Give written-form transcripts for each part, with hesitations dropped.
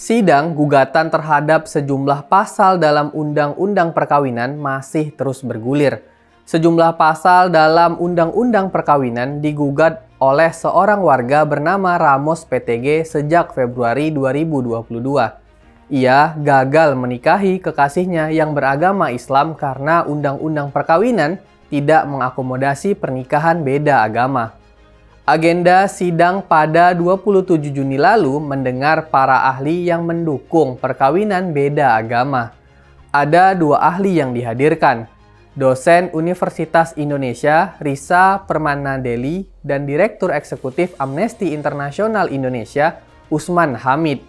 Sidang gugatan terhadap sejumlah pasal dalam Undang-Undang Perkawinan masih terus bergulir. Sejumlah pasal dalam Undang-Undang Perkawinan digugat oleh seorang warga bernama Ramos PTG sejak Februari 2022. Ia gagal menikahi kekasihnya yang beragama Islam karena Undang-Undang Perkawinan tidak mengakomodasi pernikahan beda agama. Agenda sidang pada 27 Juni lalu mendengar para ahli yang mendukung perkawinan beda agama. Ada dua ahli yang dihadirkan, dosen Universitas Indonesia Risa Permanadeli dan Direktur Eksekutif Amnesty International Indonesia Usman Hamid.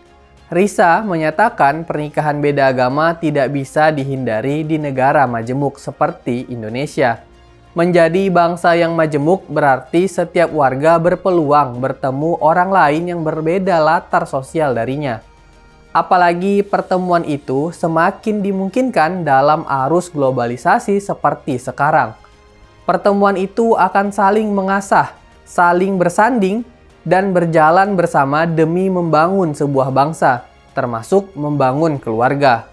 Risa menyatakan pernikahan beda agama tidak bisa dihindari di negara majemuk seperti Indonesia. Menjadi bangsa yang majemuk berarti setiap warga berpeluang bertemu orang lain yang berbeda latar sosial darinya. Apalagi pertemuan itu semakin dimungkinkan dalam arus globalisasi seperti sekarang. Pertemuan itu akan saling mengasah, saling bersanding, dan berjalan bersama demi membangun sebuah bangsa, termasuk membangun keluarga.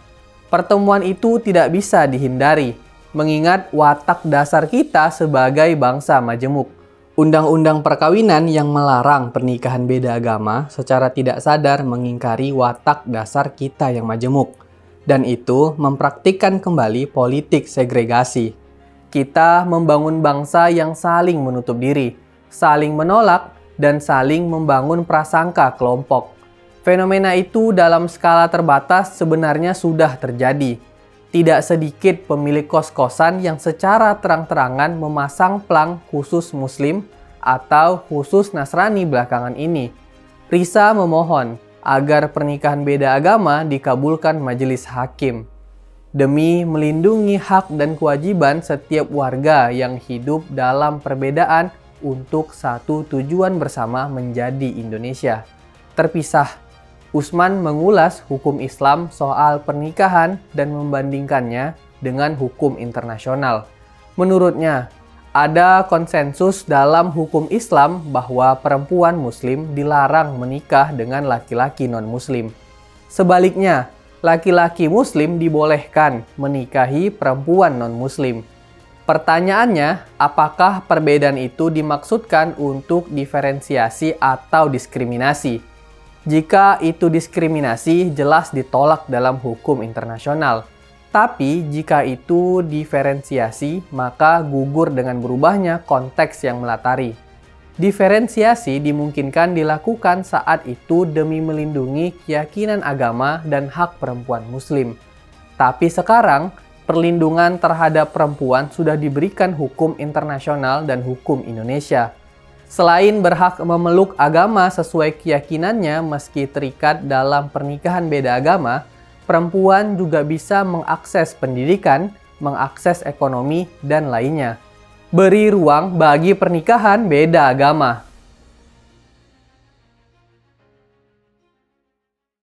Pertemuan itu tidak bisa dihindari, mengingat watak dasar kita sebagai bangsa majemuk. Undang-undang perkawinan yang melarang pernikahan beda agama secara tidak sadar mengingkari watak dasar kita yang majemuk, dan itu mempraktikkan kembali politik segregasi. Kita membangun bangsa yang saling menutup diri, saling menolak, dan saling membangun prasangka kelompok. Fenomena itu dalam skala terbatas sebenarnya sudah terjadi. Tidak sedikit pemilik kos-kosan yang secara terang-terangan memasang plang khusus Muslim atau khusus Nasrani belakangan ini. Risa memohon agar pernikahan beda agama dikabulkan majelis hakim, demi melindungi hak dan kewajiban setiap warga yang hidup dalam perbedaan untuk satu tujuan bersama menjadi Indonesia terpisah. Usman mengulas hukum Islam soal pernikahan dan membandingkannya dengan hukum internasional. Menurutnya, ada konsensus dalam hukum Islam bahwa perempuan Muslim dilarang menikah dengan laki-laki non-Muslim. Sebaliknya, laki-laki Muslim dibolehkan menikahi perempuan non-Muslim. Pertanyaannya, apakah perbedaan itu dimaksudkan untuk diferensiasi atau diskriminasi? Jika itu diskriminasi, jelas ditolak dalam hukum internasional. Tapi jika itu diferensiasi, maka gugur dengan berubahnya konteks yang melatari. Diferensiasi dimungkinkan dilakukan saat itu demi melindungi keyakinan agama dan hak perempuan Muslim. Tapi sekarang, perlindungan terhadap perempuan sudah diberikan hukum internasional dan hukum Indonesia. Selain berhak memeluk agama sesuai keyakinannya meski terikat dalam pernikahan beda agama, perempuan juga bisa mengakses pendidikan, mengakses ekonomi, dan lainnya. Beri ruang bagi pernikahan beda agama.